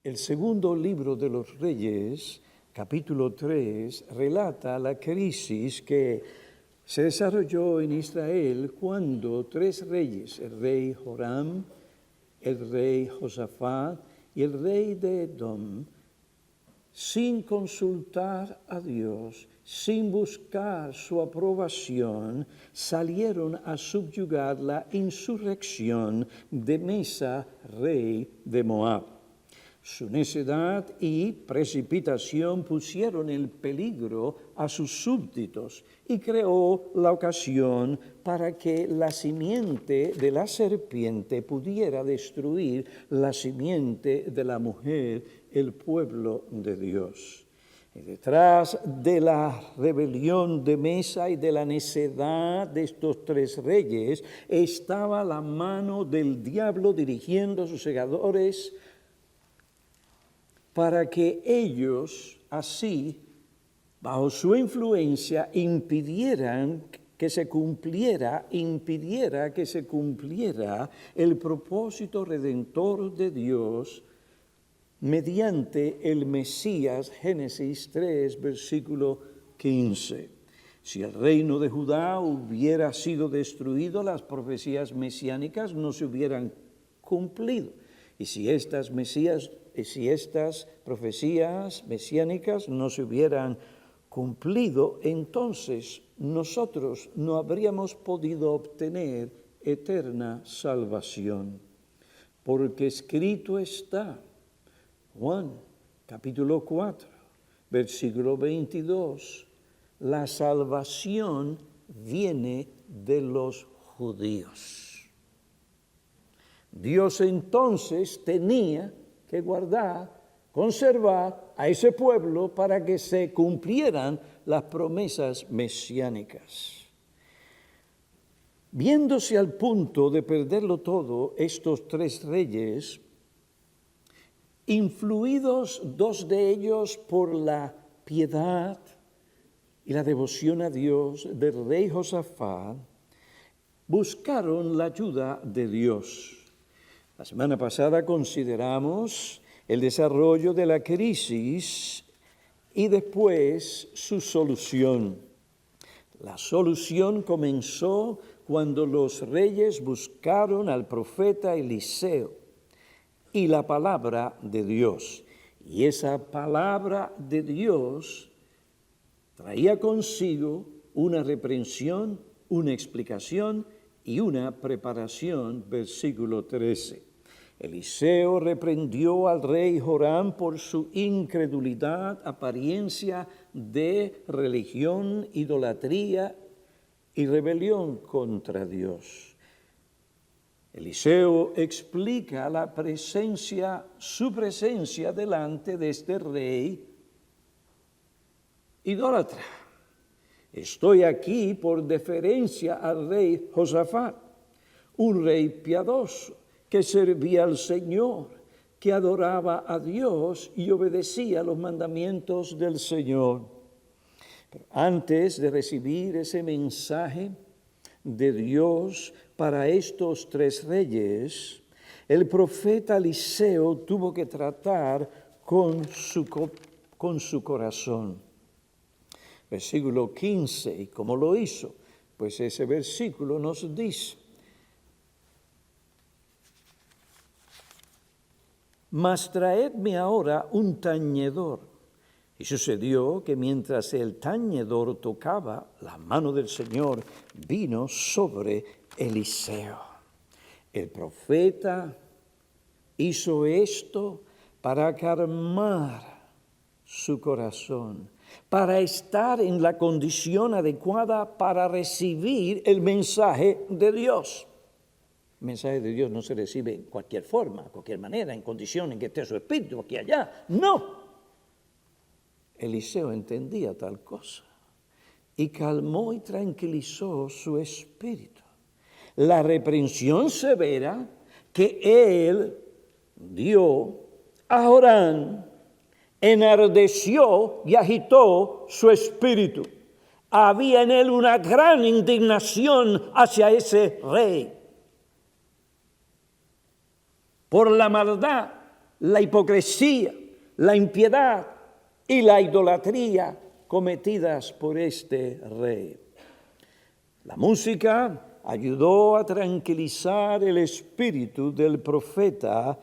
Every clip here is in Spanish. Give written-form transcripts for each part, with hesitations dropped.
El segundo libro de los Reyes, capítulo 3, relata la crisis que se desarrolló en Israel cuando tres reyes, el rey Joram, el rey Josafat y el rey de Edom, sin consultar a Dios, sin buscar su aprobación, salieron a subyugar la insurrección de Mesa, rey de Moab. Su necedad y precipitación pusieron en peligro a sus súbditos y creó la ocasión para que la simiente de la serpiente pudiera destruir la simiente de la mujer, el pueblo de Dios. Y detrás de la rebelión de Mesa y de la necedad de estos tres reyes estaba la mano del diablo dirigiendo a sus segadores para que ellos así, bajo su influencia, impidiera que se cumpliera el propósito redentor de Dios mediante el Mesías, Génesis 3, versículo 15. Si el reino de Judá hubiera sido destruido, las profecías mesiánicas no se hubieran cumplido. Y si estas profecías mesiánicas no se hubieran cumplido, entonces nosotros no habríamos podido obtener eterna salvación. Porque escrito está, Juan, capítulo 4, versículo 22, la salvación viene de los judíos. Dios entonces tenía que conservar a ese pueblo para que se cumplieran las promesas mesiánicas. Viéndose al punto de perderlo todo, estos tres reyes, influidos dos de ellos por la piedad y la devoción a Dios del rey Josafat, buscaron la ayuda de Dios. La semana pasada consideramos el desarrollo de la crisis y después su solución. La solución comenzó cuando los reyes buscaron al profeta Eliseo y la palabra de Dios. Y esa palabra de Dios traía consigo una reprensión, una explicación y una preparación, versículo 13. Eliseo reprendió al rey Joram por su incredulidad, apariencia de religión, idolatría y rebelión contra Dios. Eliseo explica su presencia delante de este rey idólatra. Estoy aquí por deferencia al rey Josafat, un rey piadoso que servía al Señor, que adoraba a Dios y obedecía los mandamientos del Señor. Pero antes de recibir ese mensaje de Dios para estos tres reyes, el profeta Eliseo tuvo que tratar con su corazón. Versículo 15, ¿y cómo lo hizo? Pues ese versículo nos dice: mas traedme ahora un tañedor. Y sucedió que mientras el tañedor tocaba, la mano del Señor vino sobre Eliseo. El profeta hizo esto para calmar su corazón, para estar en la condición adecuada para recibir el mensaje de Dios. El mensaje de Dios no se recibe en cualquier forma, de cualquier manera, en condición en que esté su espíritu aquí allá. No. Eliseo entendía tal cosa y calmó y tranquilizó su espíritu. La reprensión severa que él dio a Joram enardeció y agitó su espíritu. Había en él una gran indignación hacia ese rey por la maldad la hipocresía, la impiedad y la idolatría cometidas por este rey. La música ayudó a tranquilizar el espíritu del profeta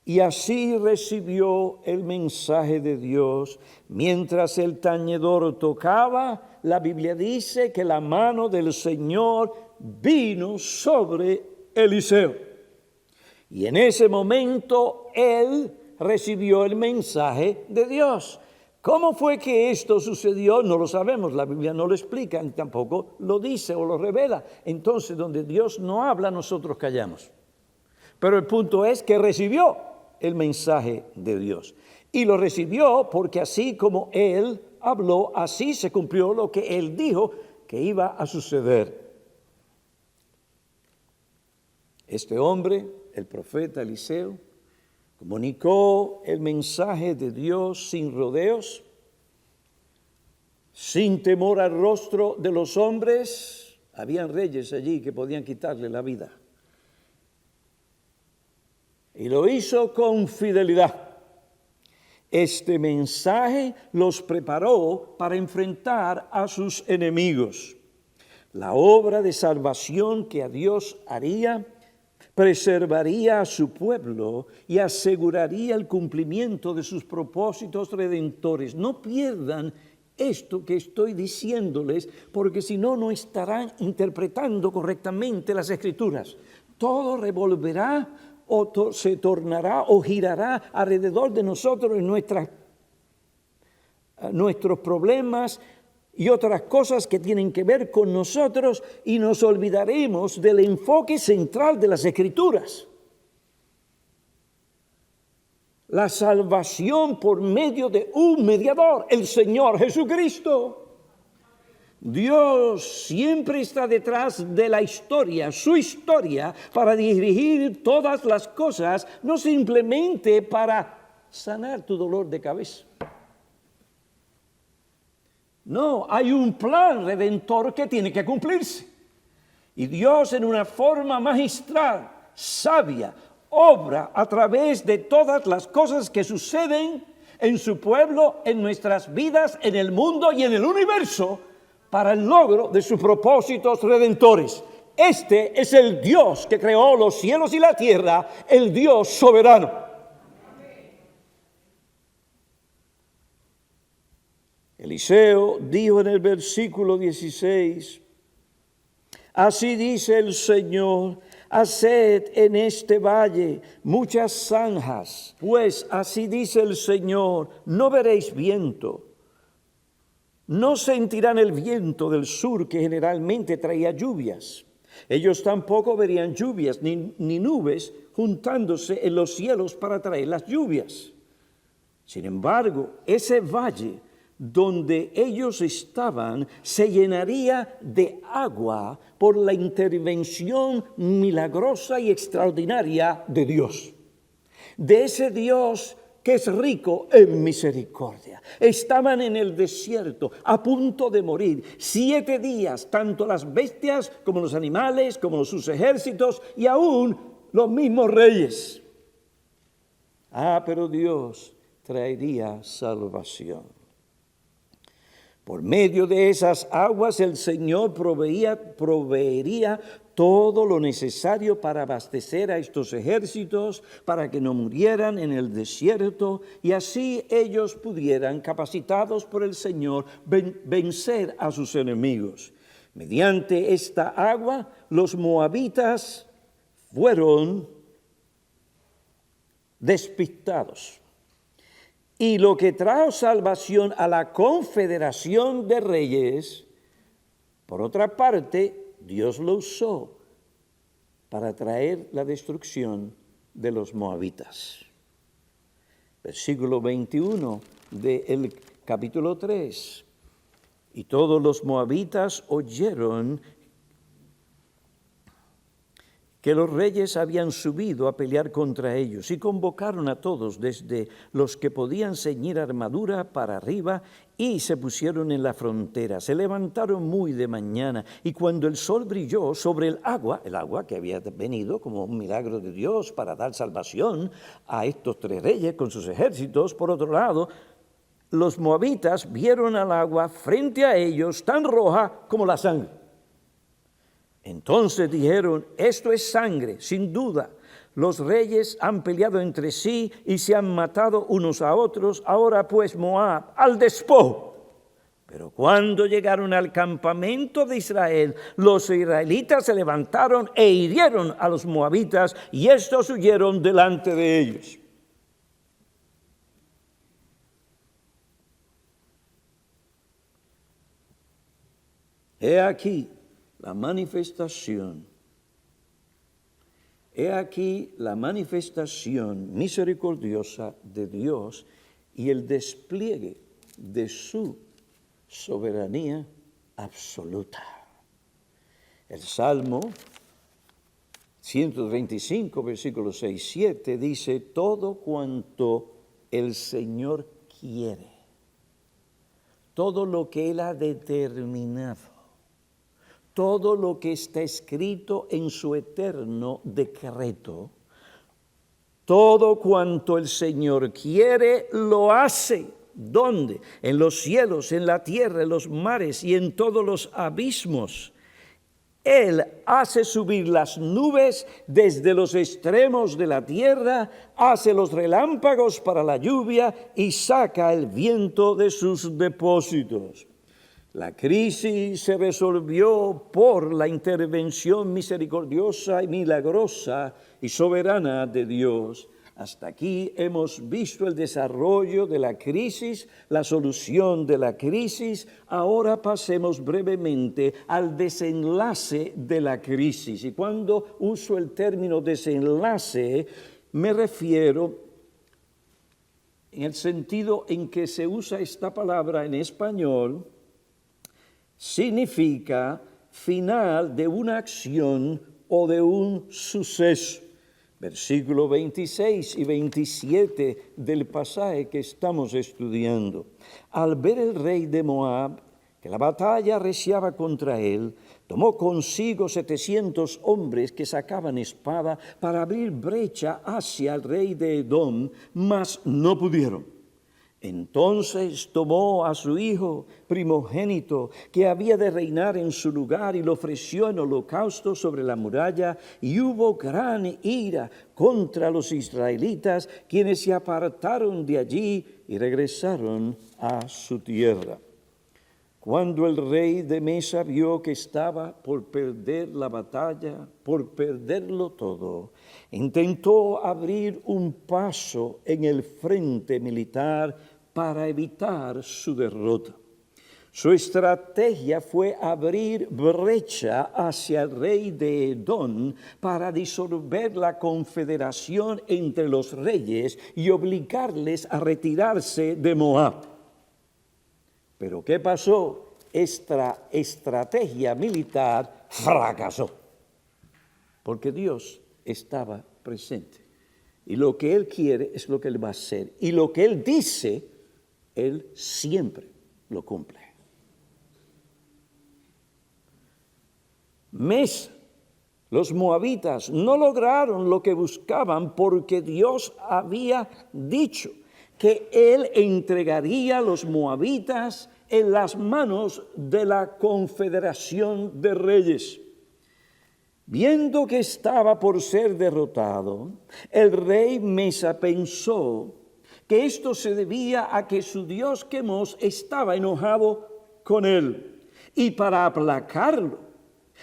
y así recibió el mensaje de Dios. Mientras el tañedor tocaba, la Biblia dice que la mano del Señor vino sobre Eliseo. Y en ese momento él recibió el mensaje de Dios. ¿Cómo fue que esto sucedió? No lo sabemos, la Biblia no lo explica, tampoco lo dice o lo revela. Entonces, donde Dios no habla, nosotros callamos. Pero el punto es que recibió el mensaje de Dios. Y lo recibió porque así como él habló, así se cumplió lo que él dijo que iba a suceder. Este hombre, el profeta Eliseo, comunicó el mensaje de Dios sin rodeos, sin temor al rostro de los hombres. Habían reyes allí que podían quitarle la vida. Y lo hizo con fidelidad. Este mensaje los preparó para enfrentar a sus enemigos. La obra de salvación que a Dios haría preservaría a su pueblo y aseguraría el cumplimiento de sus propósitos redentores. No pierdan esto que estoy diciéndoles, porque si no, no estarán interpretando correctamente las Escrituras. Todo revolverá o se tornará o girará alrededor de nosotros en nuestros problemas y otras cosas que tienen que ver con nosotros, y nos olvidaremos del enfoque central de las Escrituras. La salvación por medio de un mediador, el Señor Jesucristo. Dios siempre está detrás de la historia, su historia, para dirigir todas las cosas, no simplemente para sanar tu dolor de cabeza. No, hay un plan redentor que tiene que cumplirse. Y Dios, en una forma magistral, sabia, obra a través de todas las cosas que suceden en su pueblo, en nuestras vidas, en el mundo y en el universo, para el logro de sus propósitos redentores. Este es el Dios que creó los cielos y la tierra, el Dios soberano. Eliseo dijo en el versículo 16, así dice el Señor, haced en este valle muchas zanjas, pues así dice el Señor, no veréis viento, no sentirán el viento del sur que generalmente traía lluvias. Ellos tampoco verían lluvias ni nubes juntándose en los cielos para traer las lluvias. Sin embargo, ese valle donde ellos estaban se llenaría de agua por la intervención milagrosa y extraordinaria de Dios. De ese Dios que es rico en misericordia. Estaban en el desierto, a punto de morir. 7 días, tanto las bestias como los animales, como sus ejércitos y aún los mismos reyes. Pero Dios traería salvación. Por medio de esas aguas el Señor proveería todo lo necesario para abastecer a estos ejércitos, para que no murieran en el desierto, y así ellos pudieran, capacitados por el Señor, vencer a sus enemigos. Mediante esta agua, los moabitas fueron despistados. Y lo que trajo salvación a la confederación de reyes, por otra parte, Dios lo usó para traer la destrucción de los moabitas. Versículo 21 del capítulo 3. Y todos los moabitas oyeron que los reyes habían subido a pelear contra ellos y convocaron a todos, desde los que podían ceñir armadura para arriba, y se pusieron en la frontera. Se levantaron muy de mañana, y cuando el sol brilló sobre el agua que había venido como un milagro de Dios para dar salvación a estos tres reyes con sus ejércitos, por otro lado, los moabitas vieron al agua frente a ellos tan roja como la sangre. Entonces dijeron: esto es sangre, sin duda. Los reyes han peleado entre sí y se han matado unos a otros. Ahora pues, Moab, al despojo. Pero cuando llegaron al campamento de Israel, los israelitas se levantaron e hirieron a los moabitas, y estos huyeron delante de ellos. He aquí la manifestación. He aquí la manifestación misericordiosa de Dios y el despliegue de su soberanía absoluta. El Salmo 135, versículos 6 y 7 dice: todo cuanto el Señor quiere, todo lo que Él ha determinado, todo lo que está escrito en su eterno decreto, todo cuanto el Señor quiere, lo hace. ¿Dónde? En los cielos, en la tierra, en los mares y en todos los abismos. Él hace subir las nubes desde los extremos de la tierra, hace los relámpagos para la lluvia y saca el viento de sus depósitos. La crisis se resolvió por la intervención misericordiosa y milagrosa y soberana de Dios. Hasta aquí hemos visto el desarrollo de la crisis, la solución de la crisis. Ahora pasemos brevemente al desenlace de la crisis. Y cuando uso el término desenlace, me refiero en el sentido en que se usa esta palabra en español. Significa final de una acción o de un suceso. Versículo 26 y 27 del pasaje que estamos estudiando. Al ver el rey de Moab que la batalla arreciaba contra él, tomó consigo 700 hombres que sacaban espada para abrir brecha hacia el rey de Edom, mas no pudieron. Entonces tomó a su hijo primogénito, que había de reinar en su lugar, y lo ofreció en holocausto sobre la muralla, y hubo gran ira contra los israelitas, quienes se apartaron de allí y regresaron a su tierra. Cuando el rey de Mesa vio que estaba por perder la batalla, por perderlo todo, intentó abrir un paso en el frente militar para evitar su derrota. Su estrategia fue abrir brecha hacia el rey de Edom para disolver la confederación entre los reyes y obligarles a retirarse de Moab. Pero ¿qué pasó? Esta estrategia militar fracasó, porque Dios estaba presente. Y lo que Él quiere es lo que Él va a hacer. Y lo que Él dice, Él siempre lo cumple. Mesa, los moabitas no lograron lo que buscaban porque Dios había dicho que Él entregaría a los moabitas en las manos de la confederación de reyes. Viendo que estaba por ser derrotado, el rey Mesa pensó que esto se debía a que su dios Quemos estaba enojado con él. Y para aplacarlo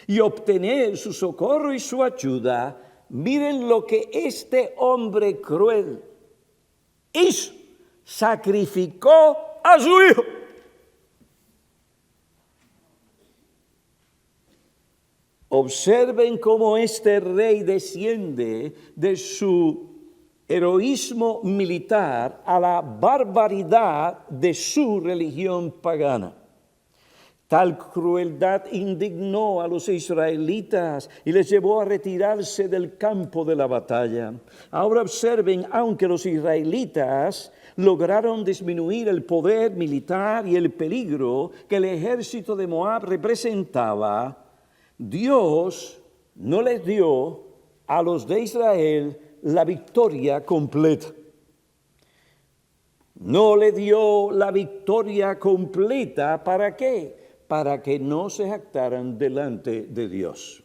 y obtener su socorro y su ayuda, miren lo que este hombre cruel hizo: sacrificó a su hijo. Observen cómo este rey desciende de su heroísmo militar a la barbaridad de su religión pagana. Tal crueldad indignó a los israelitas y les llevó a retirarse del campo de la batalla. Ahora observen, aunque los israelitas lograron disminuir el poder militar y el peligro que el ejército de Moab representaba, Dios no les dio a los de Israel la victoria completa. No le dio la victoria completa, ¿para qué? Para que no se jactaran delante de Dios.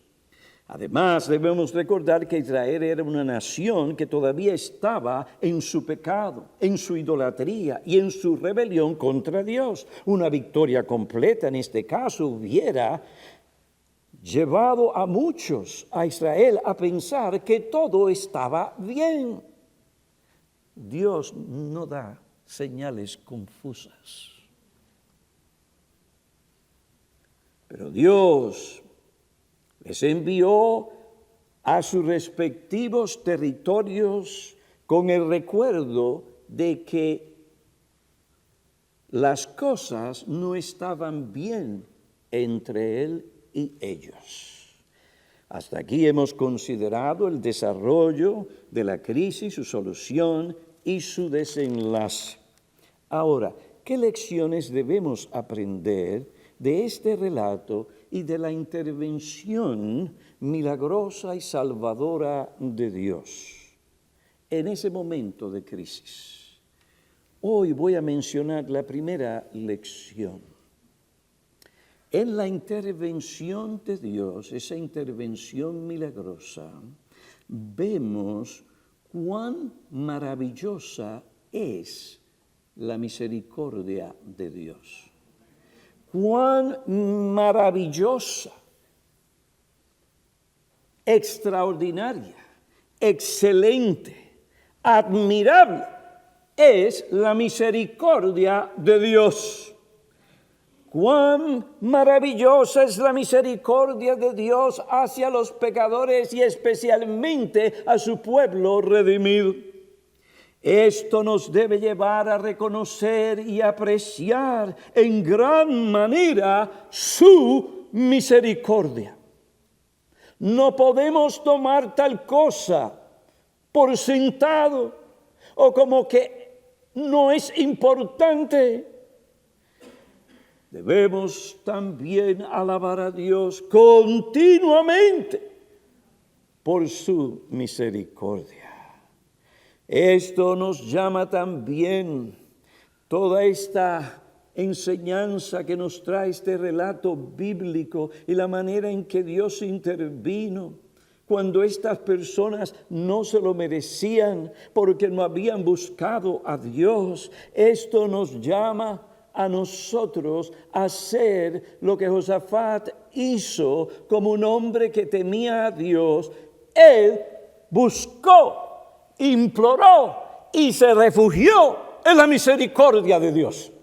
Además, debemos recordar que Israel era una nación que todavía estaba en su pecado, en su idolatría y en su rebelión contra Dios. Una victoria completa en este caso hubiera llevado a muchos, a Israel, a pensar que todo estaba bien. Dios no da señales confusas. Pero Dios les envió a sus respectivos territorios con el recuerdo de que las cosas no estaban bien entre él y ellos. Hasta aquí hemos considerado el desarrollo de la crisis, su solución y su desenlace. Ahora, ¿qué lecciones debemos aprender de este relato y de la intervención milagrosa y salvadora de Dios en ese momento de crisis? Hoy voy a mencionar la primera lección. En la intervención de Dios, esa intervención milagrosa, vemos cuán maravillosa es la misericordia de Dios. Cuán maravillosa, extraordinaria, excelente, admirable es la misericordia de Dios. Cuán maravillosa es la misericordia de Dios hacia los pecadores y especialmente a su pueblo redimido. Esto nos debe llevar a reconocer y apreciar en gran manera su misericordia. No podemos tomar tal cosa por sentado o como que no es importante. Debemos también alabar a Dios continuamente por su misericordia. Esto nos llama también toda esta enseñanza que nos trae este relato bíblico y la manera en que Dios intervino cuando estas personas no se lo merecían porque no habían buscado a Dios. Esto nos llama a nosotros a hacer lo que Josafat hizo como un hombre que temía a Dios. Él buscó, imploró y se refugió en la misericordia de Dios.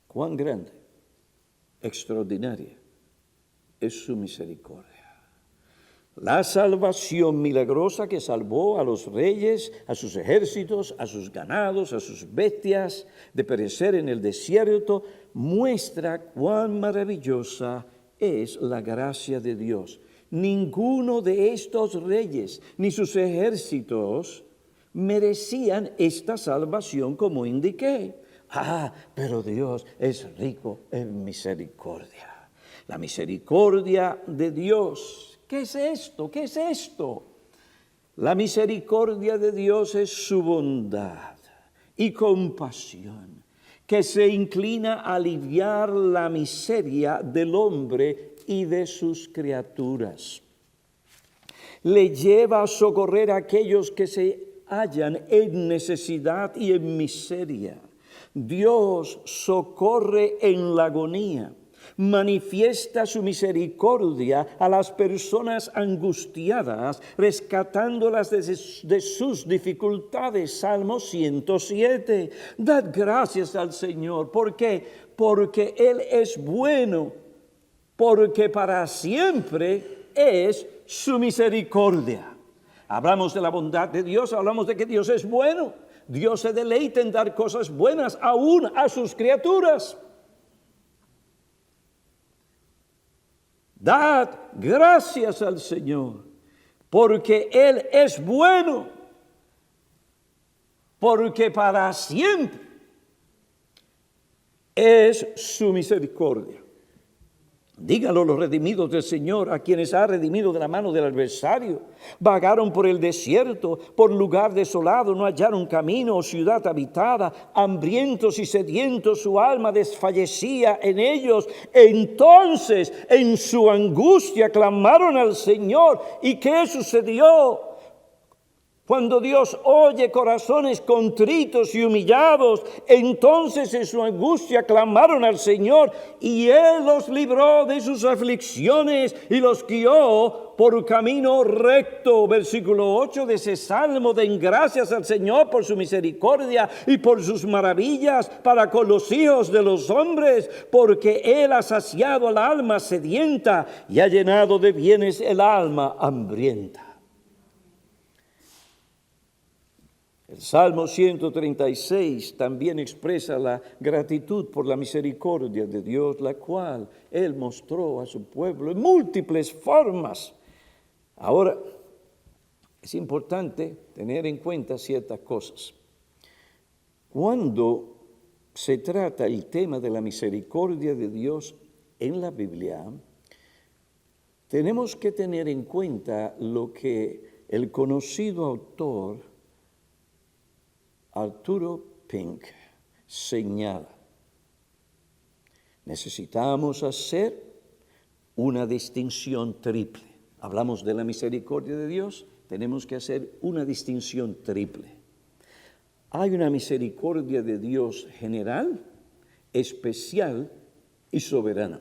Cuán grande, extraordinaria es su misericordia. La salvación milagrosa que salvó a los reyes, a sus ejércitos, a sus ganados, a sus bestias de perecer en el desierto, muestra cuán maravillosa es la gracia de Dios. Ninguno de estos reyes ni sus ejércitos merecían esta salvación como indiqué. Pero Dios es rico en misericordia. La misericordia de Dios. ¿Qué es esto? ¿Qué es esto? La misericordia de Dios es su bondad y compasión, que se inclina a aliviar la miseria del hombre y de sus criaturas. Le lleva a socorrer a aquellos que se hallan en necesidad y en miseria. Dios socorre en la agonía. Manifiesta su misericordia a las personas angustiadas, rescatándolas de sus dificultades. Salmo 107. Dad gracias al Señor. ¿Por qué? Porque Él es bueno, porque para siempre es su misericordia. Hablamos de la bondad de Dios, hablamos de que Dios es bueno. Dios se deleita en dar cosas buenas aún a sus criaturas. Dad gracias al Señor, porque Él es bueno, porque para siempre es su misericordia. Díganlo los redimidos del Señor, a quienes ha redimido de la mano del adversario. Vagaron por el desierto, por lugar desolado, no hallaron camino o ciudad habitada. Hambrientos y sedientos, su alma desfallecía en ellos. Entonces, en su angustia, clamaron al Señor. ¿Y qué sucedió? Cuando Dios oye corazones contritos y humillados, entonces en su angustia clamaron al Señor y Él los libró de sus aflicciones y los guió por camino recto. Versículo 8 de ese salmo: den gracias al Señor por su misericordia y por sus maravillas para con los hijos de los hombres, porque Él ha saciado al alma sedienta y ha llenado de bienes el alma hambrienta. El Salmo 136 también expresa la gratitud por la misericordia de Dios, la cual Él mostró a su pueblo en múltiples formas. Ahora, es importante tener en cuenta ciertas cosas. Cuando se trata el tema de la misericordia de Dios en la Biblia, tenemos que tener en cuenta lo que el conocido autor Arturo Pink señala. Necesitamos hacer una distinción triple. Hablamos de la misericordia de Dios, tenemos que hacer una distinción triple. Hay una misericordia de Dios general, especial y soberana.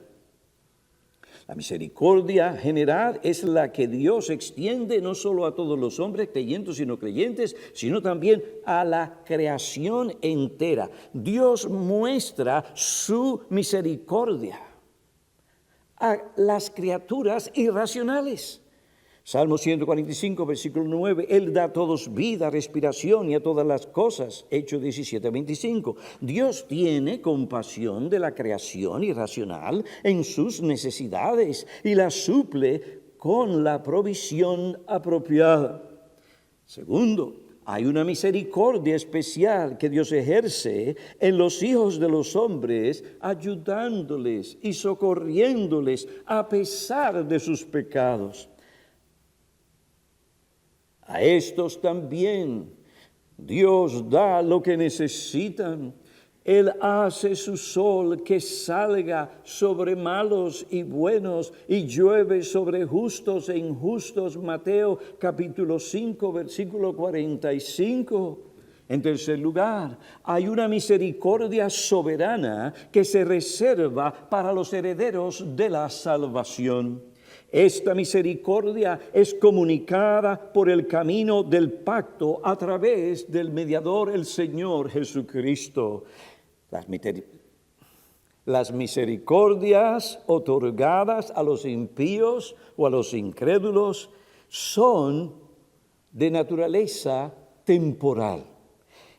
La misericordia general es la que Dios extiende no solo a todos los hombres, creyentes y no creyentes, sino también a la creación entera. Dios muestra su misericordia a las criaturas irracionales. Salmo 145, versículo 9, Él da a todos vida, respiración y a todas las cosas. Hechos 17, 25. Dios tiene compasión de la creación irracional en sus necesidades y la suple con la provisión apropiada. Segundo, hay una misericordia especial que Dios ejerce en los hijos de los hombres, ayudándoles y socorriéndoles a pesar de sus pecados. A estos también Dios da lo que necesitan. Él hace su sol que salga sobre malos y buenos y llueve sobre justos e injustos. Mateo capítulo 5, versículo 45. En tercer lugar, hay una misericordia soberana que se reserva para los herederos de la salvación. Esta misericordia es comunicada por el camino del pacto a través del mediador, el Señor Jesucristo. Las misericordias otorgadas a los impíos o a los incrédulos son de naturaleza temporal.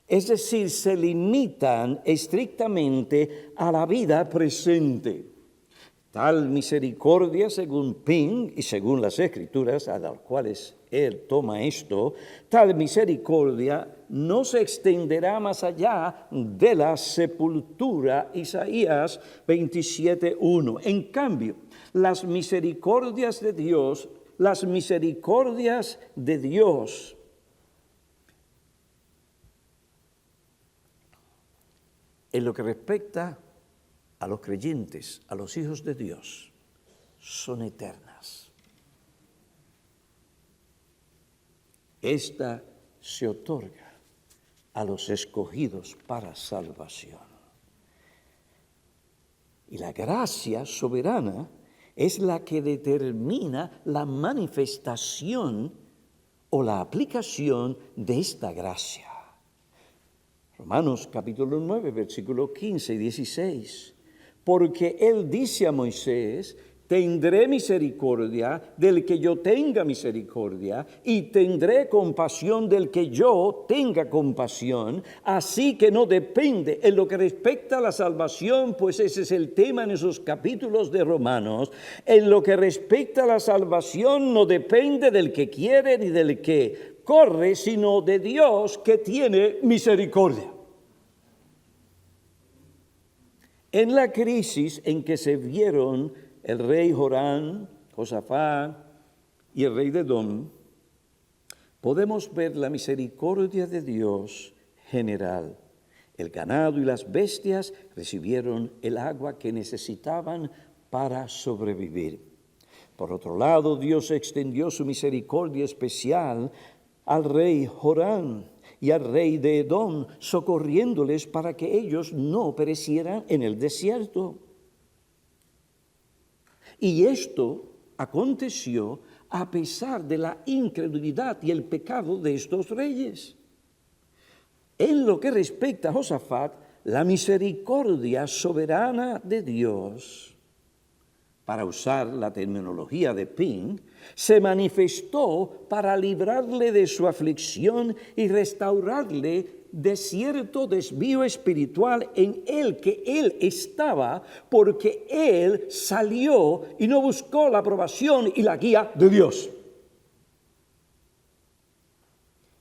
Es decir, se limitan estrictamente a la vida presente. Tal misericordia, según Pink y según las Escrituras, a las cuales él toma esto, tal misericordia no se extenderá más allá de la sepultura, Isaías 27:1. En cambio, las misericordias de Dios, en lo que respecta a los creyentes, a los hijos de Dios, son eternas. Esta se otorga a los escogidos para salvación. Y la gracia soberana es la que determina la manifestación o la aplicación de esta gracia. Romanos capítulo 9, versículos 15 y 16. Porque Él dice a Moisés tendré misericordia del que yo tenga misericordia y tendré compasión del que yo tenga compasión. Así que no depende en lo que respecta a la salvación, pues ese es el tema en esos capítulos de Romanos. En lo que respecta a la salvación no depende del que quiere ni del que corre, sino de Dios que tiene misericordia. En la crisis en que se vieron el rey Joram, Josafat y el rey de Edom, podemos ver la misericordia de Dios general. El ganado y las bestias recibieron el agua que necesitaban para sobrevivir. Por otro lado, Dios extendió su misericordia especial al rey Joram y al rey de Edom, socorriéndoles para que ellos no perecieran en el desierto. Y esto aconteció a pesar de la incredulidad y el pecado de estos reyes. En lo que respecta a Josafat, la misericordia soberana de Dios, para usar la terminología de Ping, se manifestó para librarle de su aflicción y restaurarle de cierto desvío espiritual en el que él estaba, porque él salió y no buscó la aprobación y la guía de Dios.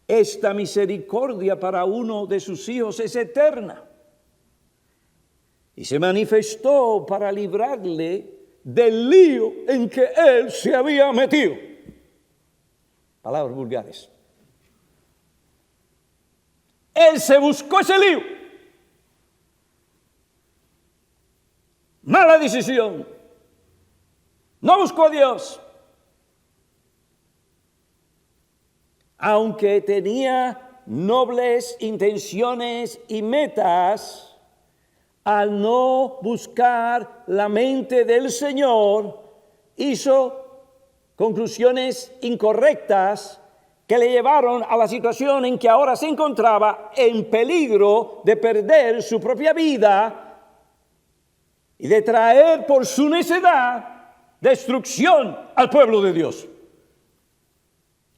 Esta misericordia para uno de sus hijos es eterna y se manifestó para librarle del lío en que él se había metido. Palabras vulgares. Él se buscó ese lío. Mala decisión. No buscó a Dios. Aunque tenía nobles intenciones y metas, al no buscar la mente del Señor, hizo conclusiones incorrectas que le llevaron a la situación en que ahora se encontraba en peligro de perder su propia vida y de traer por su necedad destrucción al pueblo de Dios.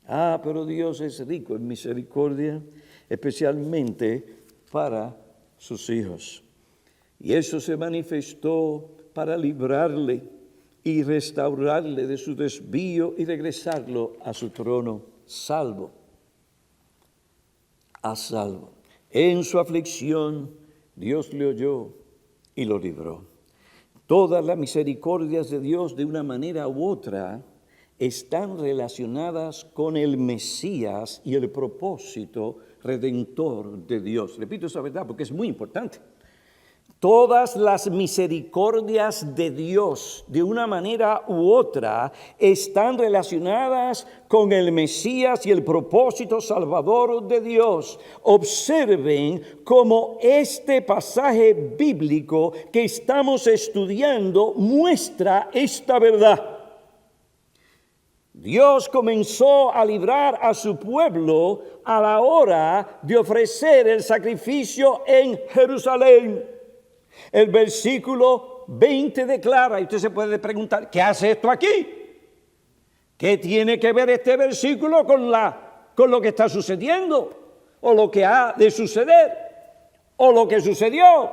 Pero Dios es rico en misericordia, especialmente para sus hijos. Y eso se manifestó para librarle y restaurarle de su desvío y regresarlo a su trono. Salvo, a salvo. En su aflicción, Dios le oyó y lo libró. Todas las misericordias de Dios, de una manera u otra, están relacionadas con el Mesías y el propósito redentor de Dios. Repito esa verdad porque es muy importante. Todas las misericordias de Dios, de una manera u otra, están relacionadas con el Mesías y el propósito salvador de Dios. Observen cómo este pasaje bíblico que estamos estudiando muestra esta verdad. Dios comenzó a librar a su pueblo a la hora de ofrecer el sacrificio en Jerusalén. El versículo 20 declara, y usted se puede preguntar, ¿qué hace esto aquí? ¿Qué tiene que ver este versículo con lo que está sucediendo? ¿O lo que ha de suceder? ¿O lo que sucedió?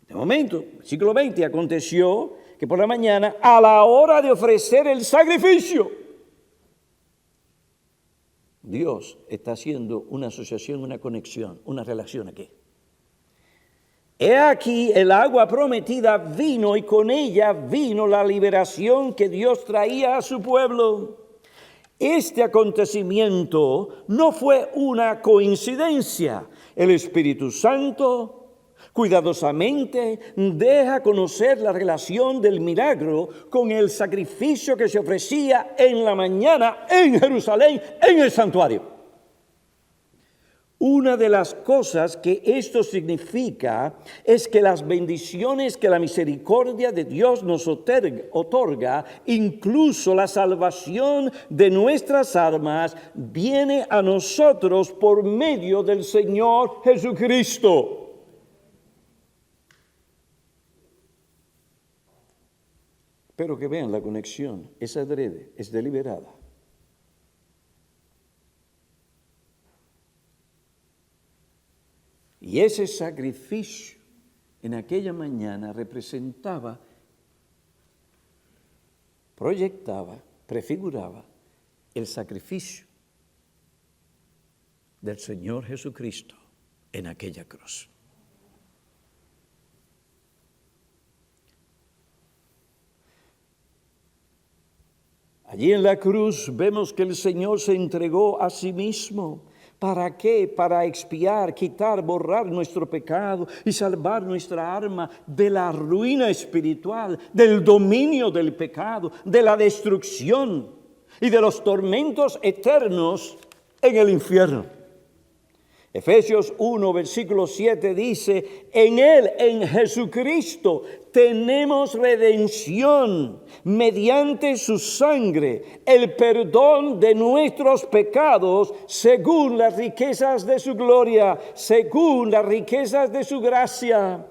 De momento, versículo 20, aconteció que por la mañana, a la hora de ofrecer el sacrificio, Dios está haciendo una asociación, una conexión, una relación aquí. He aquí el agua prometida vino y con ella vino la liberación que Dios traía a su pueblo. Este acontecimiento no fue una coincidencia. El Espíritu Santo cuidadosamente deja conocer la relación del milagro con el sacrificio que se ofrecía en la mañana en Jerusalén, en el santuario. Una de las cosas que esto significa es que las bendiciones que la misericordia de Dios nos otorga, incluso la salvación de nuestras almas, viene a nosotros por medio del Señor Jesucristo. Espero que vean la conexión. Es adrede, es deliberada. Y ese sacrificio en aquella mañana representaba, proyectaba, prefiguraba el sacrificio del Señor Jesucristo en aquella cruz. Allí en la cruz vemos que el Señor se entregó a sí mismo. ¿Para qué? Para expiar, quitar, borrar nuestro pecado y salvar nuestra alma de la ruina espiritual, del dominio del pecado, de la destrucción y de los tormentos eternos en el infierno. Efesios 1, versículo 7 dice, en Él, en Jesucristo, tenemos redención mediante su sangre, el perdón de nuestros pecados, según las riquezas de su gloria, según las riquezas de su gracia.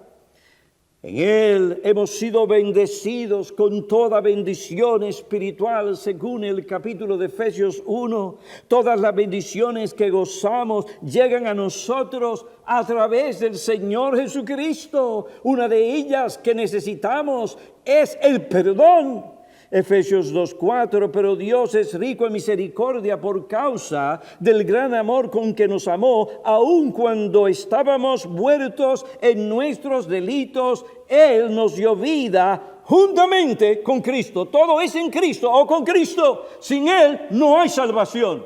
En Él hemos sido bendecidos con toda bendición espiritual, según el capítulo de Efesios 1. Todas las bendiciones que gozamos llegan a nosotros a través del Señor Jesucristo. Una de ellas que necesitamos es el perdón. Efesios 2:4, pero Dios es rico en misericordia por causa del gran amor con que nos amó, aun cuando estábamos muertos en nuestros delitos, Él nos dio vida juntamente con Cristo. Todo es en Cristo o con Cristo. Sin Él no hay salvación.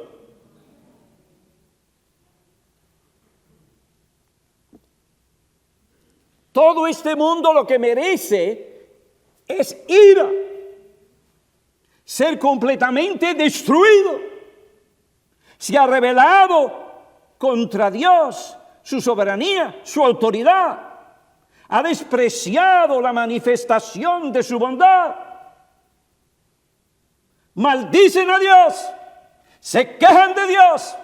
Todo este mundo lo que merece es ira. Ser completamente destruido. Se ha rebelado contra Dios, su soberanía, su autoridad. Ha despreciado la manifestación de su bondad. Maldicen a Dios. Se quejan de Dios.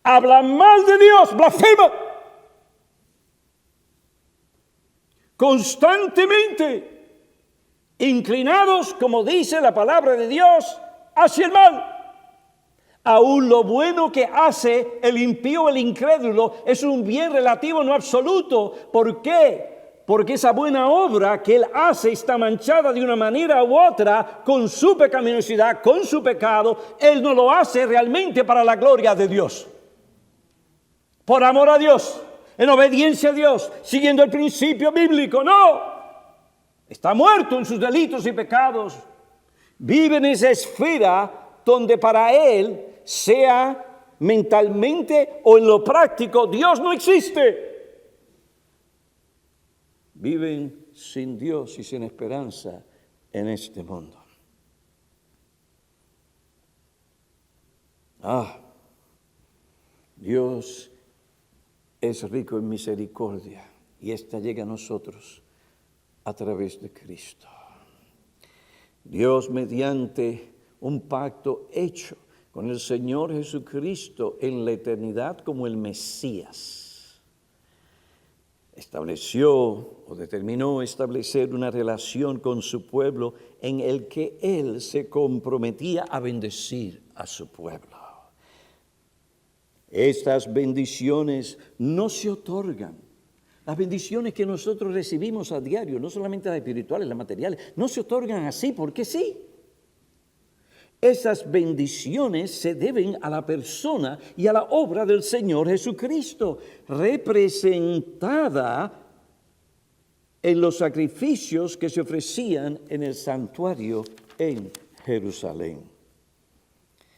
Hablan mal de Dios, blasfeman. Constantemente inclinados, como dice la palabra de Dios, hacia el mal. Aún lo bueno que hace el impío, el incrédulo, es un bien relativo, no absoluto. ¿Por qué? Porque esa buena obra que él hace está manchada de una manera u otra con su pecaminosidad, con su pecado. Él no lo hace realmente para la gloria de Dios. Por amor a Dios, en obediencia a Dios, siguiendo el principio bíblico. No. Está muerto en sus delitos y pecados. Vive en esa esfera donde para él, sea mentalmente o en lo práctico, Dios no existe. Viven sin Dios y sin esperanza en este mundo. Dios es rico en misericordia y esta llega a nosotros a través de Cristo. Dios, mediante un pacto hecho con el Señor Jesucristo en la eternidad como el Mesías, estableció o determinó establecer una relación con su pueblo en el que Él se comprometía a bendecir a su pueblo. Estas bendiciones no se otorgan. Las bendiciones que nosotros recibimos a diario, no solamente las espirituales, las materiales, no se otorgan así porque sí. Esas bendiciones se deben a la persona y a la obra del Señor Jesucristo, representada en los sacrificios que se ofrecían en el santuario en Jerusalén.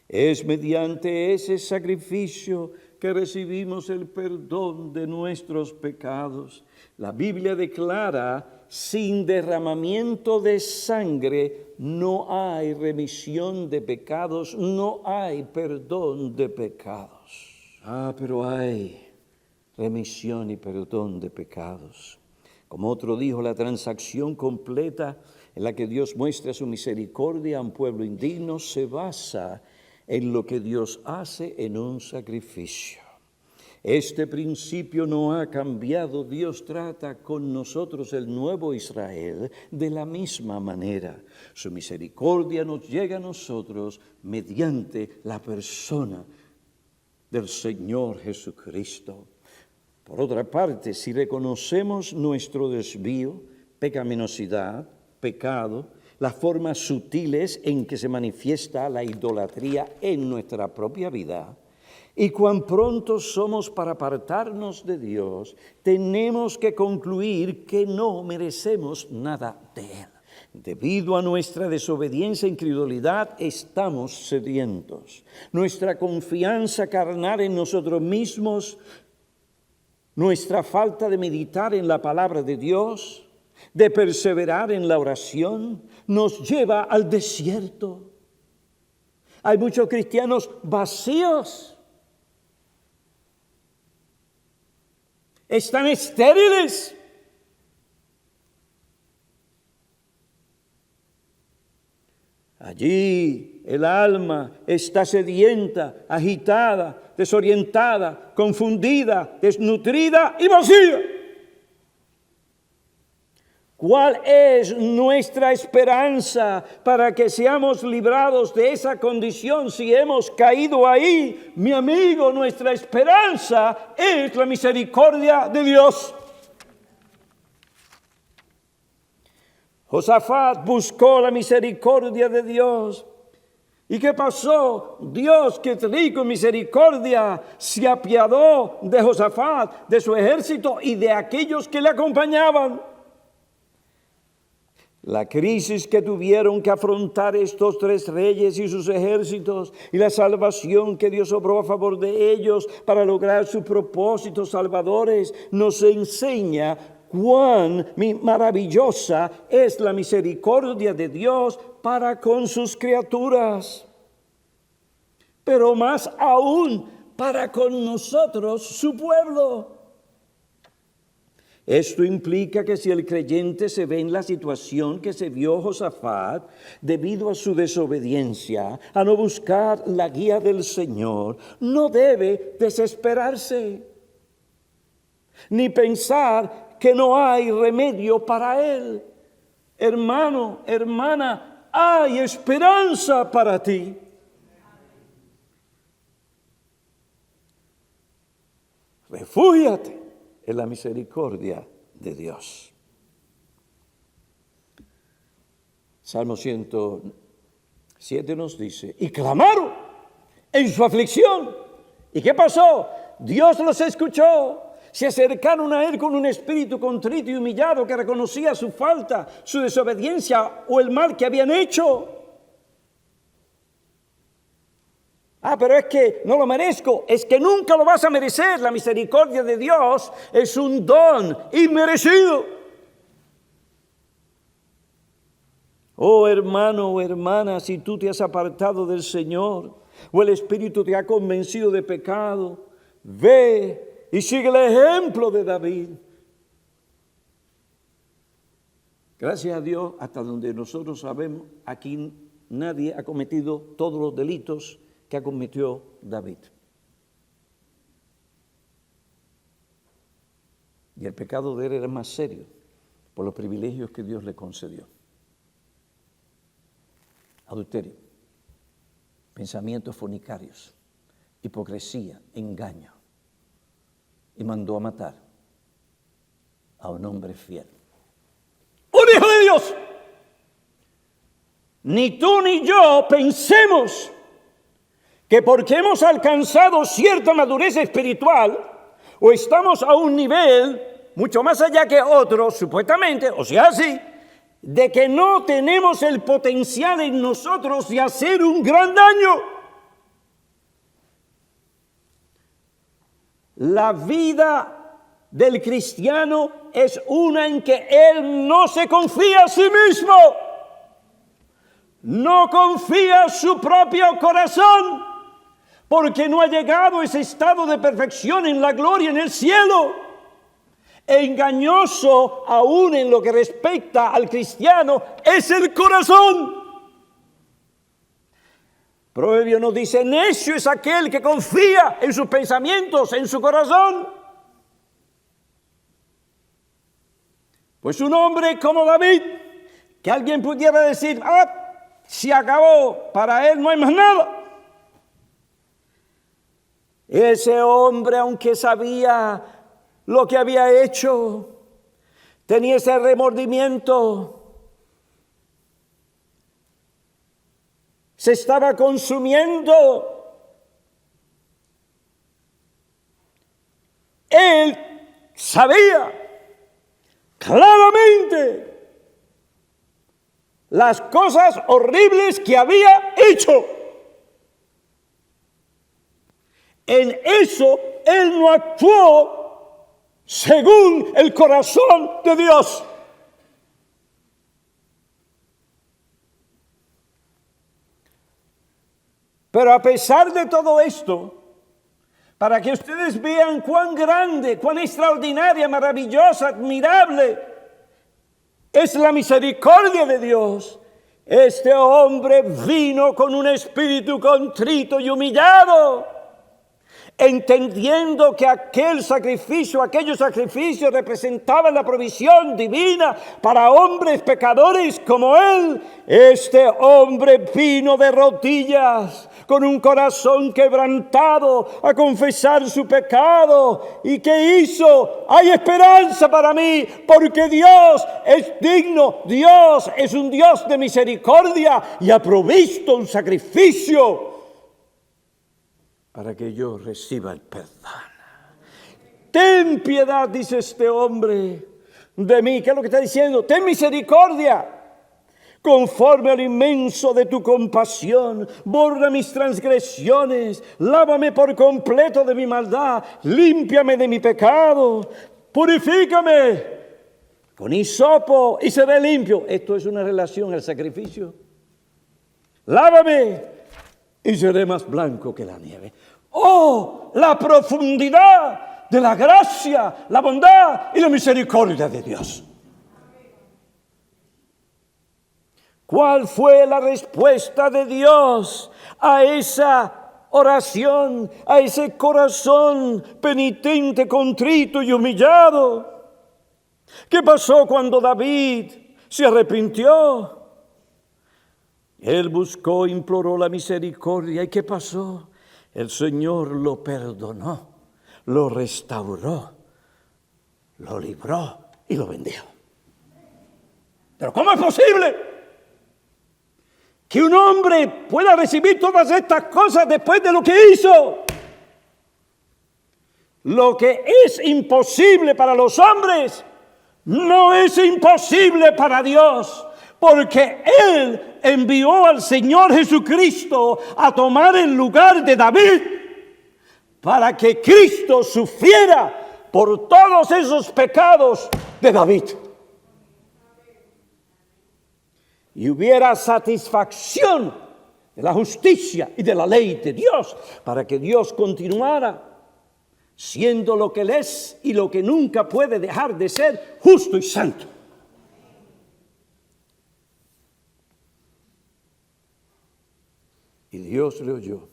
Es mediante ese sacrificio que recibimos el perdón de nuestros pecados. La Biblia declara, sin derramamiento de sangre no hay remisión de pecados, no hay perdón de pecados. Pero hay remisión y perdón de pecados. Como otro dijo, la transacción completa en la que Dios muestra su misericordia a un pueblo indigno se basa en lo que Dios hace en un sacrificio. Este principio no ha cambiado. Dios trata con nosotros, el nuevo Israel, de la misma manera. Su misericordia nos llega a nosotros mediante la persona del Señor Jesucristo. Por otra parte, si reconocemos nuestro desvío, pecaminosidad, pecado, las formas sutiles en que se manifiesta la idolatría en nuestra propia vida, y cuán pronto somos para apartarnos de Dios, tenemos que concluir que no merecemos nada de Él. Debido a nuestra desobediencia e incredulidad, estamos sedientos. Nuestra confianza carnal en nosotros mismos, nuestra falta de meditar en la palabra de Dios, de perseverar en la oración, nos lleva al desierto. Hay muchos cristianos vacíos. Están estériles. Allí el alma está sedienta, agitada, desorientada, confundida, desnutrida y vacía. ¿Cuál es nuestra esperanza para que seamos librados de esa condición si hemos caído ahí? Mi amigo, nuestra esperanza es la misericordia de Dios. Josafat buscó la misericordia de Dios. ¿Y qué pasó? Dios, que es rico en misericordia, se apiadó de Josafat, de su ejército y de aquellos que le acompañaban. La crisis que tuvieron que afrontar estos tres reyes y sus ejércitos y la salvación que Dios obró a favor de ellos para lograr sus propósitos salvadores nos enseña cuán maravillosa es la misericordia de Dios para con sus criaturas. Pero más aún para con nosotros, su pueblo. Esto implica que si el creyente se ve en la situación que se vio Josafat, debido a su desobediencia, a no buscar la guía del Señor, no debe desesperarse, ni pensar que no hay remedio para él. Hermano, hermana, hay esperanza para ti. Refúgiate en la misericordia de Dios. Salmo 107 nos dice, y clamaron en su aflicción. ¿Y qué pasó? Dios los escuchó. Se acercaron a Él con un espíritu contrito y humillado que reconocía su falta, su desobediencia o el mal que habían hecho. Pero es que no lo merezco. Es que nunca lo vas a merecer. La misericordia de Dios es un don inmerecido. Oh hermano o hermana, si tú te has apartado del Señor o el Espíritu te ha convencido de pecado, ve y sigue el ejemplo de David. Gracias a Dios, hasta donde nosotros sabemos, aquí nadie ha cometido todos los delitos que cometió David. Y el pecado de él era más serio por los privilegios que Dios le concedió. Adulterio, pensamientos fornicarios, hipocresía, engaño. Y mandó a matar a un hombre fiel. ¡Un hijo de Dios! Ni tú ni yo pensemos que porque hemos alcanzado cierta madurez espiritual o estamos a un nivel mucho más allá que otros, supuestamente, o sea, así, de que no tenemos el potencial en nosotros de hacer un gran daño. La vida del cristiano es una en que él no se confía a sí mismo, no confía en su propio corazón, porque no ha llegado a ese estado de perfección en la gloria en el cielo. Engañoso aún en lo que respecta al cristiano es el corazón. Proverbio nos dice, necio es aquel que confía en sus pensamientos, en su corazón. Pues un hombre como David, que alguien pudiera decir, se acabó, para él no hay más nada. Ese hombre, aunque sabía lo que había hecho, tenía ese remordimiento, se estaba consumiendo. Él sabía claramente las cosas horribles que había hecho. En eso él no actuó según el corazón de Dios. Pero a pesar de todo esto, para que ustedes vean cuán grande, cuán extraordinaria, maravillosa, admirable es la misericordia de Dios, este hombre vino con un espíritu contrito y humillado, entendiendo que aquellos sacrificios representaban la provisión divina para hombres pecadores como él. Este hombre vino de rodillas, con un corazón quebrantado, a confesar su pecado. ¿Y qué hizo? Hay esperanza para mí, porque Dios es digno, Dios es un Dios de misericordia y ha provisto un sacrificio para que yo reciba el perdón. Ten piedad, dice este hombre, de mí. ¿Qué es lo que está diciendo? Ten misericordia, conforme al inmenso de tu compasión. Borra mis transgresiones, lávame por completo de mi maldad, límpiame de mi pecado, purifícame con hisopo y seré limpio. Esto es una relación al sacrificio. Lávame y seré más blanco que la nieve. ¡Oh, la profundidad de la gracia, la bondad y la misericordia de Dios! ¿Cuál fue la respuesta de Dios a esa oración, a ese corazón penitente, contrito y humillado? ¿Qué pasó cuando David se arrepintió? Él buscó, imploró la misericordia. ¿Y qué pasó? El Señor lo perdonó, lo restauró, lo libró y lo bendijo. ¿Pero cómo es posible que un hombre pueda recibir todas estas cosas después de lo que hizo? Lo que es imposible para los hombres no es imposible para Dios. Porque Él envió al Señor Jesucristo a tomar el lugar de David, para que Cristo sufriera por todos esos pecados de David. Y hubiera satisfacción de la justicia y de la ley de Dios, para que Dios continuara siendo lo que Él es y lo que nunca puede dejar de ser, justo y santo. Y Dios le oyó,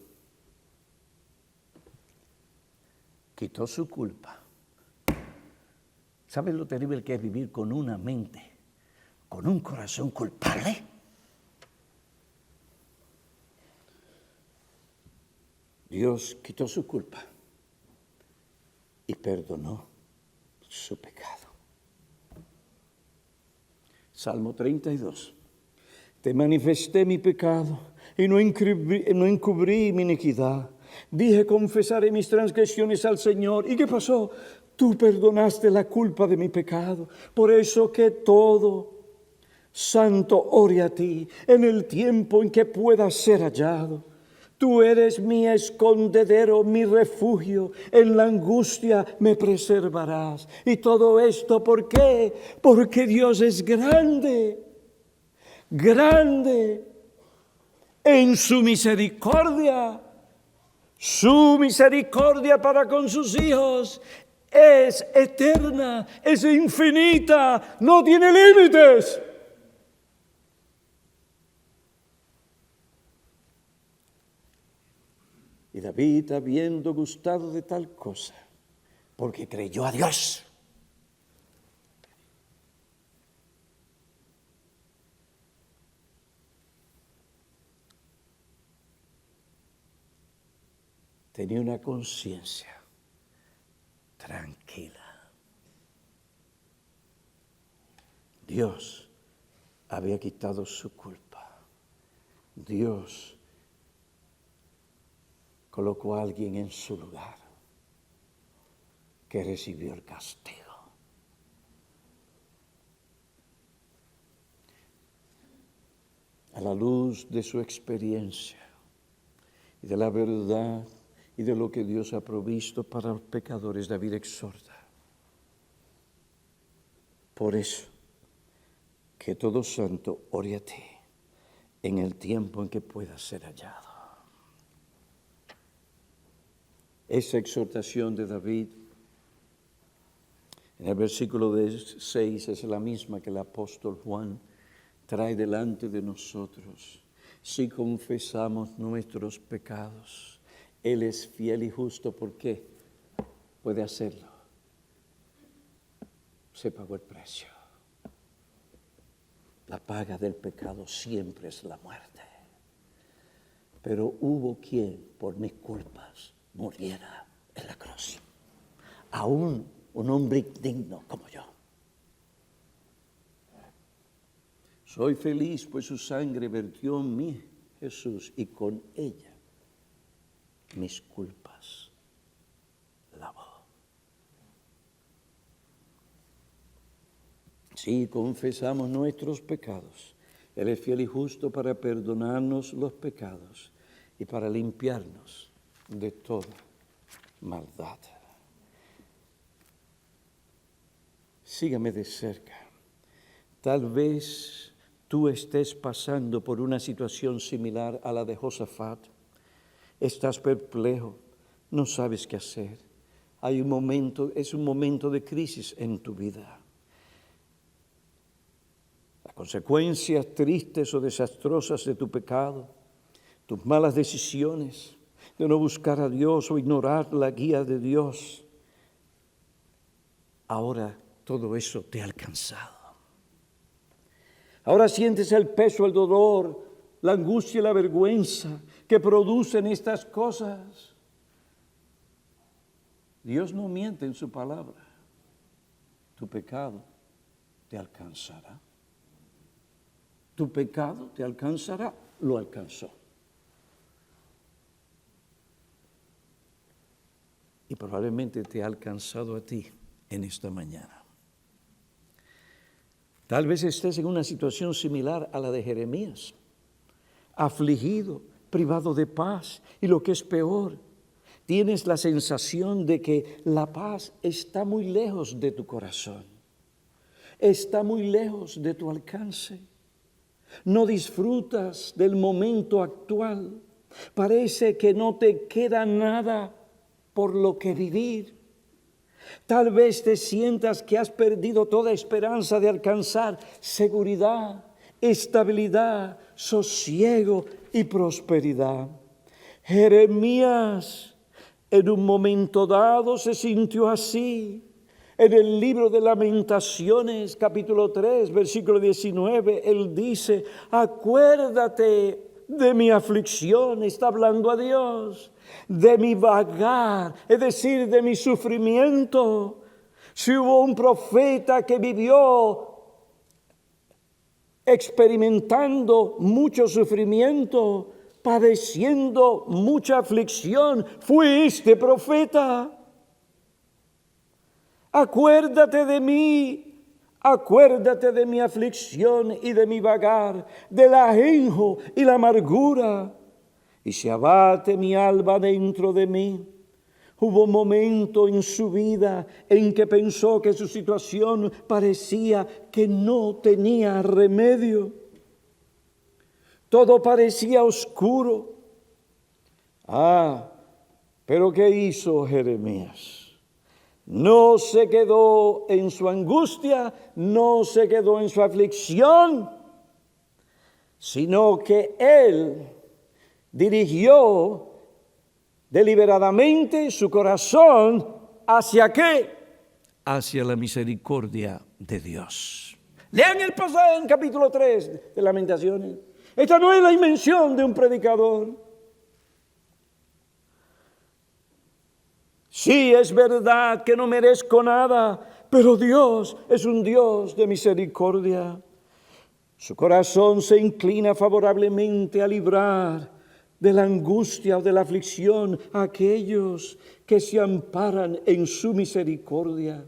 quitó su culpa. ¿Sabes lo terrible que es vivir con una mente, con un corazón culpable? Dios quitó su culpa y perdonó su pecado. Salmo 32. Te manifesté mi pecado y no encubrí mi iniquidad. Dije, confesaré mis transgresiones al Señor. ¿Y qué pasó? Tú perdonaste la culpa de mi pecado. Por eso que todo santo ore a ti en el tiempo en que pueda ser hallado. Tú eres mi escondedero, mi refugio. En la angustia me preservarás. Y todo esto, ¿por qué? Porque Dios es grande. Grande en su misericordia. Su misericordia para con sus hijos es eterna, es infinita, no tiene límites. David, habiendo gustado de tal cosa, porque creyó a Dios, tenía una conciencia tranquila. Dios había quitado su culpa. Dios colocó a alguien en su lugar que recibió el castigo. A la luz de su experiencia y de la verdad y de lo que Dios ha provisto para los pecadores, David exhorta. Por eso, que todo santo ore a ti en el tiempo en que pueda ser hallado. Esa exhortación de David en el versículo 6 es la misma que el apóstol Juan trae delante de nosotros. Si confesamos nuestros pecados, Él es fiel y justo. ¿Por qué? Puede hacerlo. Se pagó el precio. La paga del pecado siempre es la muerte. Pero hubo quien por mis culpas muriera en la cruz. Aún un hombre indigno como yo. Soy feliz, pues su sangre vertió en mí, Jesús, y con ella mis culpas lavó. Si confesamos nuestros pecados, Él es fiel y justo para perdonarnos los pecados y para limpiarnos de toda maldad. Sígame de cerca. Tal vez tú estés pasando por una situación similar a la de Josafat. Estás perplejo, no sabes qué hacer. Es un momento de crisis en tu vida. Las consecuencias tristes o desastrosas de tu pecado, tus malas decisiones, de no buscar a Dios o ignorar la guía de Dios. Ahora todo eso te ha alcanzado. Ahora sientes el peso, el dolor, la angustia y la vergüenza que producen estas cosas. Dios no miente en su palabra. Tu pecado te alcanzará. Tu pecado te alcanzará. Lo alcanzó. Y probablemente te ha alcanzado a ti en esta mañana. Tal vez estés en una situación similar a la de Jeremías, afligido, privado de paz, y lo que es peor, tienes la sensación de que la paz está muy lejos de tu corazón, está muy lejos de tu alcance. No disfrutas del momento actual, parece que no te queda nada por lo que vivir. Tal vez te sientas que has perdido toda esperanza de alcanzar seguridad, estabilidad, sosiego y prosperidad. Jeremías en un momento dado se sintió así. En el libro de Lamentaciones, capítulo 3, versículo 19, él dice: acuérdate de mi aflicción, está hablando a Dios, de mi vagar, es decir, de mi sufrimiento. Si hubo un profeta que vivió experimentando mucho sufrimiento, padeciendo mucha aflicción, fue este profeta. Acuérdate de mí, acuérdate de mi aflicción y de mi vagar, del ajenjo y la amargura. Y se abate mi alma dentro de mí. Hubo un momento en su vida en que pensó que su situación parecía que no tenía remedio. Todo parecía oscuro. Pero ¿qué hizo Jeremías? No se quedó en su angustia, no se quedó en su aflicción, sino que él dirigió deliberadamente su corazón ¿hacia qué? Hacia la misericordia de Dios. Lean el pasaje en capítulo 3 de Lamentaciones. Esta no es la invención de un predicador. Sí, es verdad que no merezco nada, pero Dios es un Dios de misericordia. Su corazón se inclina favorablemente a librar de la angustia o de la aflicción a aquellos que se amparan en su misericordia.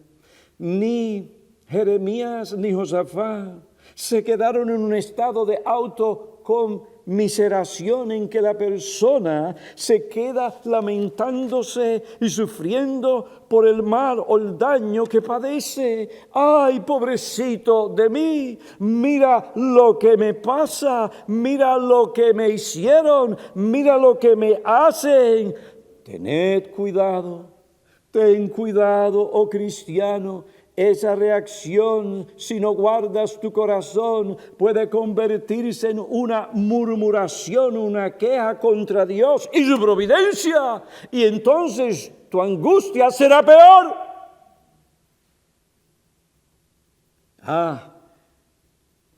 Ni Jeremías ni Josafat se quedaron en un estado de autoconmiseración en que la persona se queda lamentándose y sufriendo por el mal o el daño que padece. ¡Ay, pobrecito de mí! Mira lo que me pasa, mira lo que me hicieron, mira lo que me hacen. Tened cuidado, ten cuidado, oh cristiano. Esa reacción, si no guardas tu corazón, puede convertirse en una murmuración, una queja contra Dios y su providencia. Y entonces tu angustia será peor.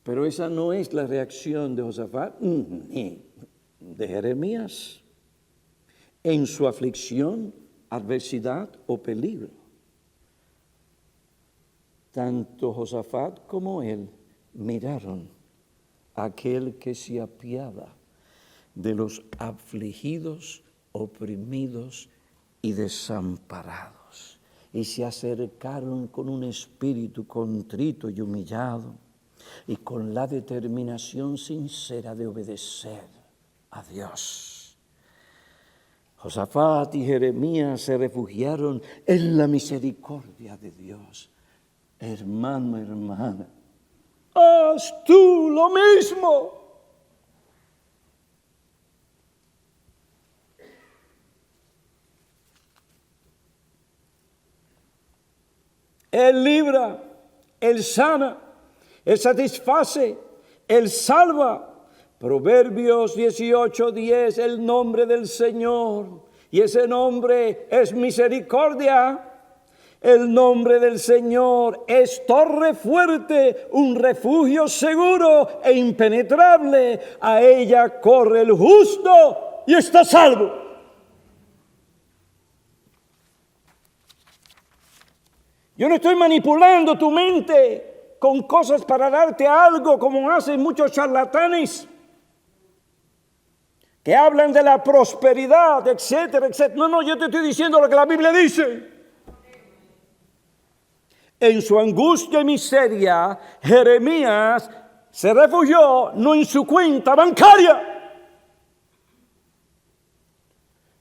Pero esa no es la reacción de Josafat ni de Jeremías en su aflicción, adversidad o peligro. Tanto Josafat como él miraron a aquel que se apiada de los afligidos, oprimidos y desamparados. Y se acercaron con un espíritu contrito y humillado y con la determinación sincera de obedecer a Dios. Josafat y Jeremías se refugiaron en la misericordia de Dios. Hermano, hermana, haz tú lo mismo. Él libra, Él sana, Él satisface, Él salva. Proverbios 18:10, el nombre del Señor, y ese nombre es misericordia. El nombre del Señor es torre fuerte, un refugio seguro e impenetrable. A ella corre el justo y está salvo. Yo no estoy manipulando tu mente con cosas para darte algo como hacen muchos charlatanes que hablan de la prosperidad, etcétera, etcétera. No, yo te estoy diciendo lo que la Biblia dice. En su angustia y miseria, Jeremías se refugió no en su cuenta bancaria,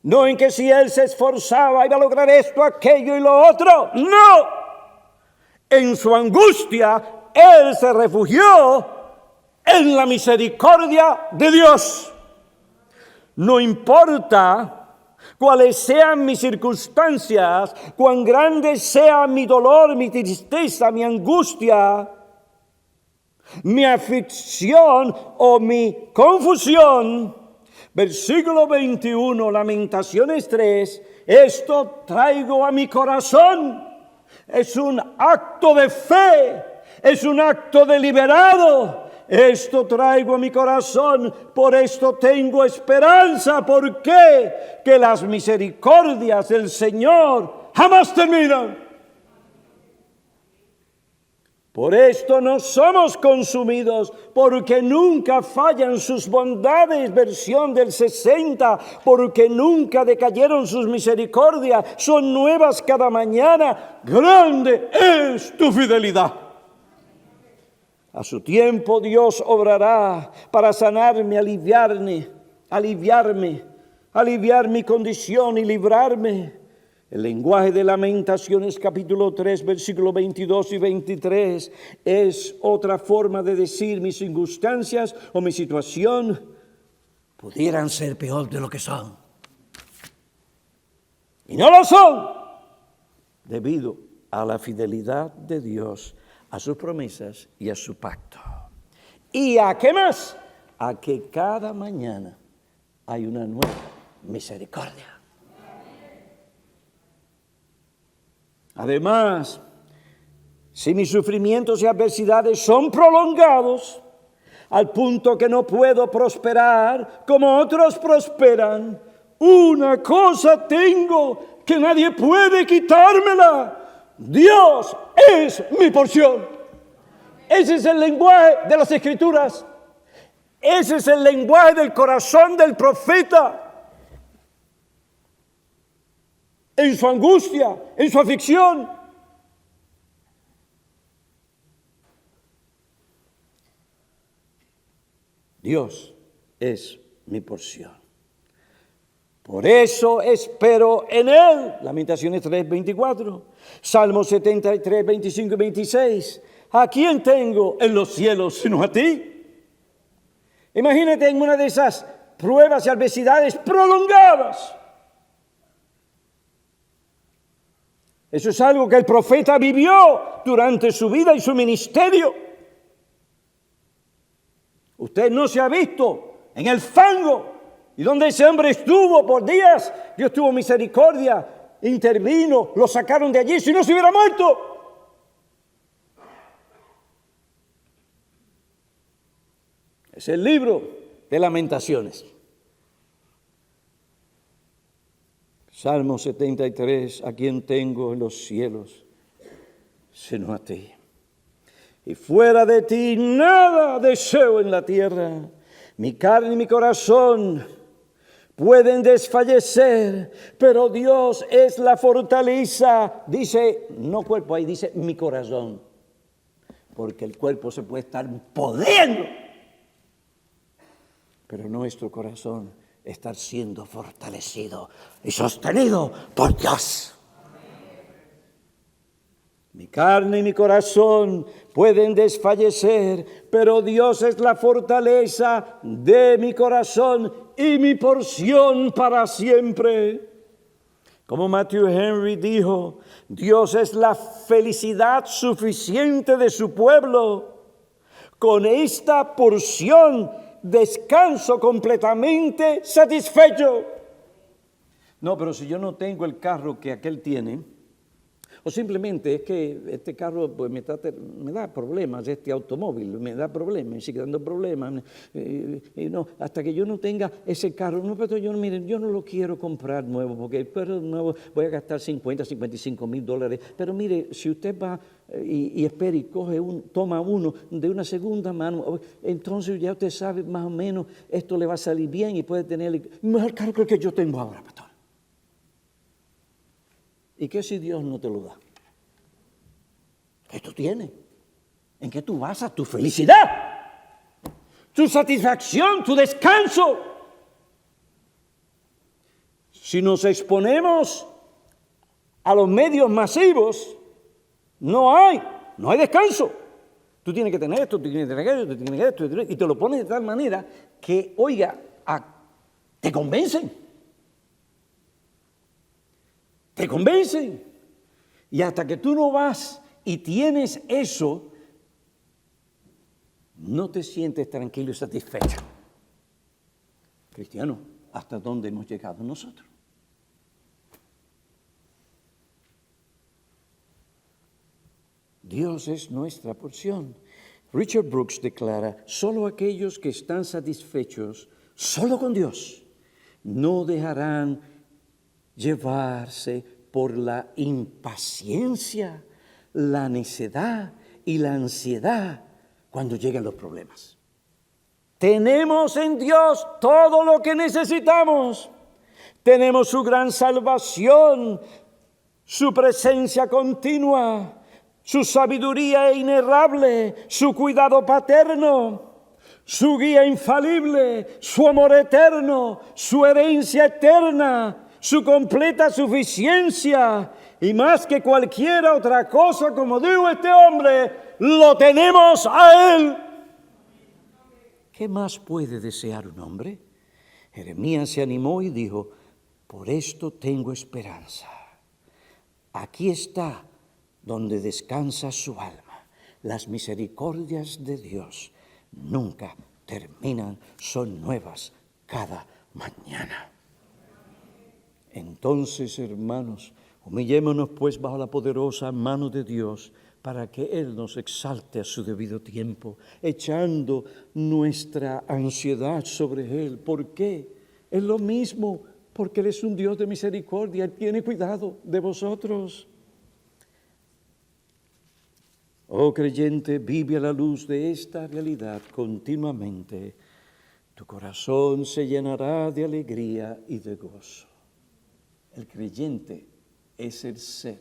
no en que si él se esforzaba iba a lograr esto, aquello y lo otro. No, en su angustia él se refugió en la misericordia de Dios. No importa cuáles sean mis circunstancias, cuán grande sea mi dolor, mi tristeza, mi angustia, mi aflicción o mi confusión. Versículo 21, Lamentaciones 3, esto traigo a mi corazón. Es un acto de fe, es un acto deliberado. Esto traigo a mi corazón, por esto tengo esperanza. ¿Por qué? Que las misericordias del Señor jamás terminan. Por esto no somos consumidos, porque nunca fallan sus bondades, versión del 60, porque nunca decayeron sus misericordias, son nuevas cada mañana, grande es tu fidelidad. A su tiempo Dios obrará para sanarme, aliviar mi condición y librarme. El lenguaje de Lamentaciones capítulo 3, versículos 22 y 23 es otra forma de decir mis circunstancias o mi situación pudieran ser peor de lo que son. Y no lo son, debido a la fidelidad de Dios a sus promesas y a su pacto. ¿Y a qué más? A que cada mañana hay una nueva misericordia. Además, si mis sufrimientos y adversidades son prolongados, al punto que no puedo prosperar como otros prosperan, una cosa tengo que nadie puede quitármela: Dios es mi porción. Ese es el lenguaje de las Escrituras. Ese es el lenguaje del corazón del profeta. En su angustia, en su aflicción. Dios es mi porción. Por eso espero en Él. Lamentaciones 3:24. Salmos 73, 25 y 26. ¿A quién tengo en los cielos sino a ti? Imagínate en una de esas pruebas y adversidades prolongadas. Eso es algo que el profeta vivió durante su vida y su ministerio. Usted no se ha visto en el fango y donde ese hombre estuvo por días. Dios tuvo misericordia, intervino, lo sacaron de allí, si no se hubiera muerto. Es el libro de Lamentaciones. Salmo 73, ¿a quién tengo en los cielos sino a ti? Y fuera de ti nada deseo en la tierra. Mi carne y mi corazón pueden desfallecer, pero Dios es la fortaleza. Dice, no cuerpo, ahí dice mi corazón, porque el cuerpo se puede estar pudriendo, pero nuestro corazón está siendo fortalecido y sostenido por Dios. Mi carne y mi corazón pueden desfallecer, pero Dios es la fortaleza de mi corazón y mi porción para siempre. Como Matthew Henry dijo, Dios es la felicidad suficiente de su pueblo. Con esta porción descanso completamente satisfecho. No, pero si yo no tengo el carro que aquel tiene, o simplemente es que este carro pues, me da problemas, este automóvil me da problemas, me sigue dando problemas. No, hasta que yo no tenga ese carro, no, pero miren, yo no lo quiero comprar nuevo, porque el carro nuevo voy a gastar 50, 55 mil dólares. Pero mire, si usted va y espera y toma uno de una segunda mano, entonces ya usted sabe más o menos, esto le va a salir bien y puede tener el mejor carro que yo tengo ahora, pastor. ¿Y qué si Dios no te lo da? ¿Qué tú tienes? ¿En qué tú basas tu felicidad? Tu satisfacción, tu descanso. Si nos exponemos a los medios masivos, no hay descanso. Tú tienes que tener esto, tú tienes que tener esto, tú tienes esto, y te lo pones de tal manera que, oiga, te convencen. Te convencen. Y hasta que tú no vas y tienes eso, no te sientes tranquilo y satisfecho. Cristiano, ¿hasta dónde hemos llegado nosotros? Dios es nuestra porción. Richard Brooks declara, solo aquellos que están satisfechos solo con Dios no dejarán llevarse por la impaciencia, la necedad y la ansiedad cuando llegan los problemas. Tenemos en Dios todo lo que necesitamos. Tenemos su gran salvación, su presencia continua, su sabiduría inerrable, su cuidado paterno, su guía infalible, su amor eterno, su herencia eterna, su completa suficiencia y más que cualquier otra cosa, como dijo este hombre, lo tenemos a Él. ¿Qué más puede desear un hombre? Jeremías se animó y dijo, por esto tengo esperanza. Aquí está donde descansa su alma. Las misericordias de Dios nunca terminan, son nuevas cada mañana. Entonces, hermanos, Humillémonos pues bajo la poderosa mano de Dios para que Él nos exalte a su debido tiempo, echando nuestra ansiedad sobre Él. ¿Por qué? Es lo mismo, porque Él es un Dios de misericordia, Él tiene cuidado de vosotros. Oh creyente, vive a la luz de esta realidad continuamente. Tu corazón se llenará de alegría y de gozo. El creyente es el ser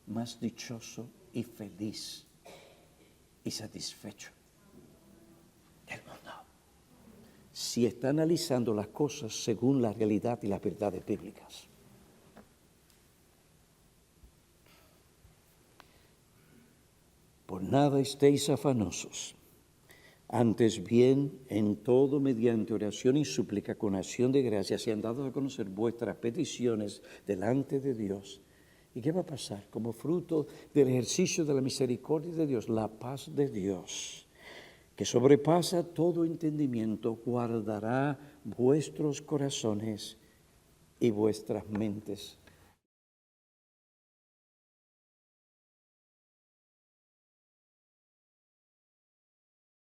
más dichoso y feliz y satisfecho del mundo, si está analizando las cosas según la realidad y las verdades bíblicas. Por nada estéis afanosos, antes bien, en todo, mediante oración y súplica, con acción de gracias, sean dados a conocer vuestras peticiones delante de Dios. ¿Y qué va a pasar? Como fruto del ejercicio de la misericordia de Dios, la paz de Dios, que sobrepasa todo entendimiento, guardará vuestros corazones y vuestras mentes